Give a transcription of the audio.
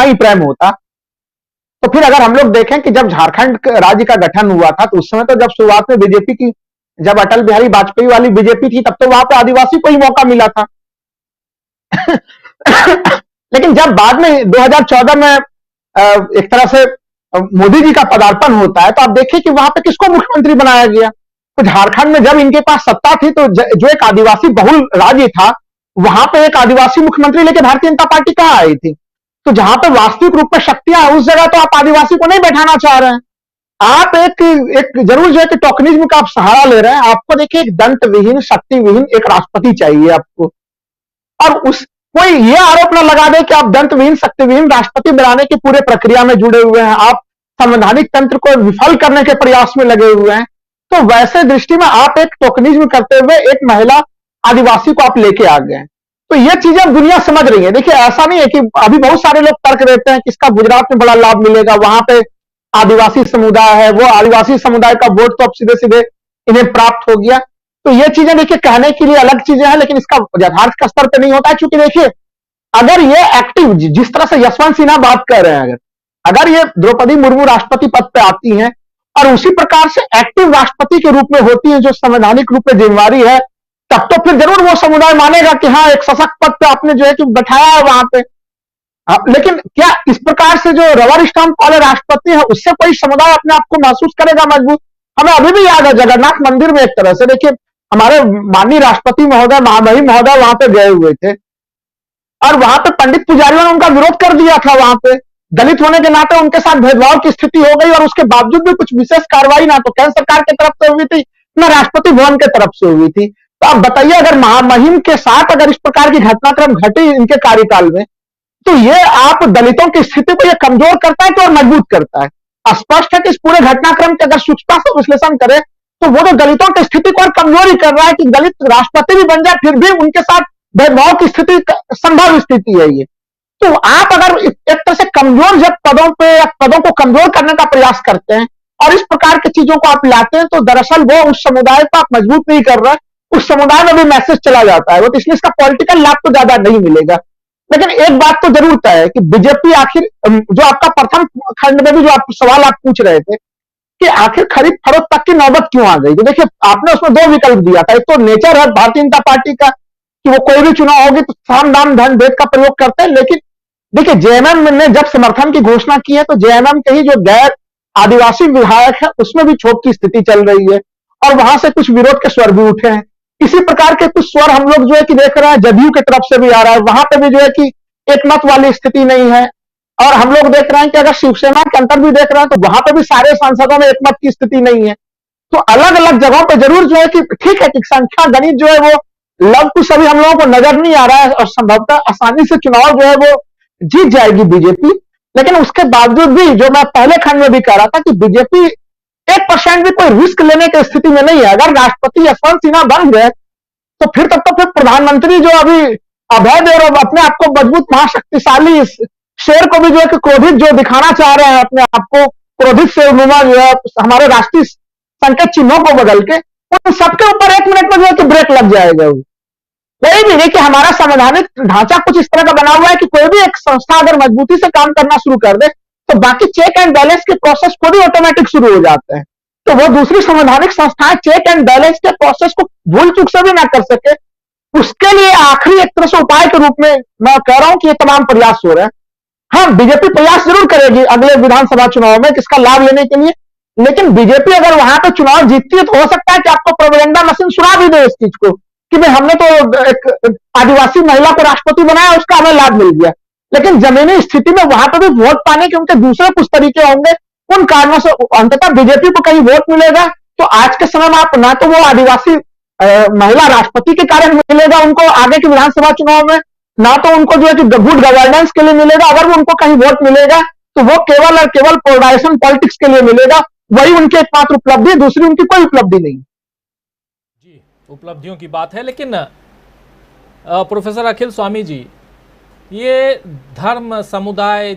ही प्रेम होता। तो फिर अगर हम लोग देखें कि जब झारखंड राज्य का गठन हुआ था, तो उस समय तो जब शुरुआत में बीजेपी की, जब अटल बिहारी वाजपेयी वाली बीजेपी थी, तब तो वहां पे आदिवासी को ही मौका मिला था। लेकिन जब बाद में 2014 में एक तरह से मोदी जी का पदार्पण होता है, तो आप देखिए कि वहां पे किसको मुख्यमंत्री बनाया गया। तो झारखंड में जब इनके पास सत्ता थी, तो जो एक आदिवासी बहुल राज्य था, वहां पे एक आदिवासी मुख्यमंत्री लेके भारतीय जनता पार्टी कहां आई थी। तो जहां पे वास्तविक रूप में शक्तियां हैं, उस जगह तो आप आदिवासी को नहीं बैठाना चाह रहे हैं। आप एक एक जरूर जो है कि टोकनिज्म का आप सहारा ले रहे हैं। आपको देखिए एक दंत विहीन, शक्ति विहीन एक राष्ट्रपति चाहिए आपको। और उस कोई ये आरोप ना लगा दे कि आप दंत विहीन, शक्ति विहीन राष्ट्रपति बनाने की पूरे प्रक्रिया में जुड़े हुए हैं, आप संवैधानिक तंत्र को विफल करने के प्रयास में लगे हुए हैं। तो वैसे दृष्टि में आप एक टोकनिज्म करते हुए एक महिला आदिवासी को आप लेके आ गए हैं। तो ये चीजें दुनिया समझ रही है। देखिए ऐसा नहीं है कि अभी बहुत सारे लोग तर्क देते हैं कि इसका गुजरात में बड़ा लाभ मिलेगा, वहां पे आदिवासी समुदाय है, वो आदिवासी समुदाय का वोट तो अब सीधे सीधे इन्हें प्राप्त हो गया। तो ये चीजें देखिए कहने के लिए अलग चीजें हैं, लेकिन इसका यथार्थ का स्तर पर नहीं होता है। क्योंकि देखिए अगर ये एक्टिव, जिस तरह से यशवंत सिन्हा बात कर रहे हैं, अगर ये द्रौपदी मुर्मू राष्ट्रपति पद पे आती हैं और उसी प्रकार से एक्टिव राष्ट्रपति के रूप में होती है, जो संवैधानिक रूप में जिम्मेवारी है, तब तो फिर जरूर वो समुदाय मानेगा कि हाँ एक सशक्त पद पे आपने जो है कि बैठाया है वहां पे। लेकिन क्या इस प्रकार से जो रबर स्टाम्प वाले राष्ट्रपति है, उससे कोई समुदाय अपने आप को महसूस करेगा मजबूत? हमें अभी भी याद है जगन्नाथ मंदिर में एक तरह से देखिए हमारे माननीय राष्ट्रपति महोदय, महामहिम महोदय वहां पे गए हुए थे और वहां पे पंडित पुजारियों ने उनका विरोध कर दिया था। वहां पे दलित होने के नाते उनके साथ भेदभाव की स्थिति हो गई और उसके बावजूद भी कुछ विशेष कार्रवाई ना तो केंद्र सरकार की तरफ से हुई थी, ना राष्ट्रपति भवन की तरफ से हुई थी। तो आप बताइए अगर महामहिम के साथ अगर इस प्रकार की घटनाक्रम घटी इनके कार्यकाल में, तो ये आप दलितों की स्थिति को ये कमजोर करता है कि और मजबूत करता है। स्पष्ट है कि इस पूरे घटनाक्रम के अगर सूक्ष्मता से विश्लेषण करें, तो वो जो दलितों की स्थिति को और कमजोर ही कर रहा है कि दलित राष्ट्रपति भी बन जाए, फिर भी उनके साथ भेदभाव की स्थिति संभव स्थिति है ये। तो आप अगर एक तरह से कमजोर जब पदों पे या पदों को कमजोर करने का प्रयास करते हैं और इस प्रकार की चीजों को आप लाते हैं, तो दरअसल वो उस समुदाय को आप मजबूत नहीं कर रहे हैं, उस समुदाय में भी मैसेज चला जाता है वो, तो इसलिए इसका पॉलिटिकल लाभ तो ज्यादा नहीं मिलेगा। लेकिन एक बात तो जरूर तय है कि बीजेपी आखिर, जो आपका प्रथम खंड में भी जो आप सवाल आप पूछ रहे थे कि आखिर खरीद फरोख्त तक की नौबत क्यों आ गई, तो देखिए आपने उसमें दो विकल्प दिया था। एक तो नेचर है भारतीय जनता पार्टी का कि वो कोई भी चुनाव होगी तो साम दाम धन भेद का प्रयोग करते हैं। लेकिन देखिए जेएमएम ने जब समर्थन की घोषणा की है, तो जेएमएम के ही जो गैर आदिवासी विधायक है उसमें भी क्षोभ की स्थिति चल रही है और वहां से कुछ विरोध के स्वर भी उठे हैं। इसी प्रकार के कुछ स्वर हम लोग जो है कि देख रहे हैं जदयू की तरफ से भी आ रहा है, वहां पे भी जो है कि एक मत वाली स्थिति नहीं है। और हम लोग देख रहे हैं कि अगर शिवसेना के अंतर भी देख रहे हैं, तो वहां पे भी सारे सांसदों में एक मत की स्थिति नहीं है। तो अलग अलग जगहों पे जरूर जो है कि ठीक है कि संख्या गणित जो है वो लव कुछ अभी हम लोगों को नजर नहीं आ रहा है और संभवतः आसानी से चुनाव जो है वो जीत जाएगी बीजेपी। लेकिन उसके बावजूद भी जो मैं पहले खंड में भी कह रहा था कि बीजेपी 1% भी कोई रिस्क लेने की स्थिति में नहीं है। अगर राष्ट्रपति यशवंत सिन्हा बन गए, तो फिर तब तो फिर प्रधानमंत्री जो अभी अभय दे और अपने आप को मजबूत महाशक्तिशाली शेर को भी जो है कि क्रोधित जो दिखाना चाह रहे हैं, अपने आप को क्रोधित से नुमा जो है हमारे राष्ट्रीय संकेत चिन्हों को बदल के, उन सबके ऊपर 1 मिनट में जो है कि ब्रेक लग जाएगा। कोई भी देखिए हमारा संवैधानिक ढांचा कुछ इस तरह का बना हुआ है कि कोई भी एक संस्था अगर मजबूती से काम करना शुरू कर दे, तो बाकी चेक एंड बैलेंस के प्रोसेस खुद ही ऑटोमेटिक शुरू हो जाते हैं। तो वो दूसरी संवैधानिक संस्थाएं चेक एंड बैलेंस के प्रोसेस को भूल चूक से भी ना कर सके, उसके लिए आखिरी एक तरह से उपाय के रूप में मैं कह रहा हूं कि ये तमाम प्रयास हो रहे हैं। हाँ, बीजेपी प्रयास जरूर करेगी अगले विधानसभा चुनाव में इसका लाभ लेने के लिए, लेकिन बीजेपी अगर वहां पे चुनाव जीतती है, तो हो सकता है कि आपको प्रोपेगेंडा मशीन सुना भी दे इस चीज को कि भाई हमने तो एक आदिवासी महिला को राष्ट्रपति बनाया, उसका हमें लाभ मिल गया। लेकिन जमीनी स्थिति में वहां पर भी वोट पाने के उनके दूसरे कुछ तरीके होंगे, उन कारणों से अंततः बीजेपी को कहीं वोट मिलेगा। तो आज के समय में आप ना तो वो आदिवासी महिला राष्ट्रपति के कारण मिलेगा उनको आगे के विधानसभा चुनाव में, ना तो उनको जो है कि गुड गवर्नेंस के लिए मिलेगा। अगर वो उनको कहीं वोट मिलेगा तो वो केवल और केवल पोलराइजेशन पॉलिटिक्स के लिए मिलेगा, वही उनकी एकमात्र उपलब्धि है, दूसरी उनकी कोई उपलब्धि नहीं। जी, उपलब्धियों की बात है, लेकिन प्रोफेसर अखिल स्वामी जी, ये धर्म, समुदाय,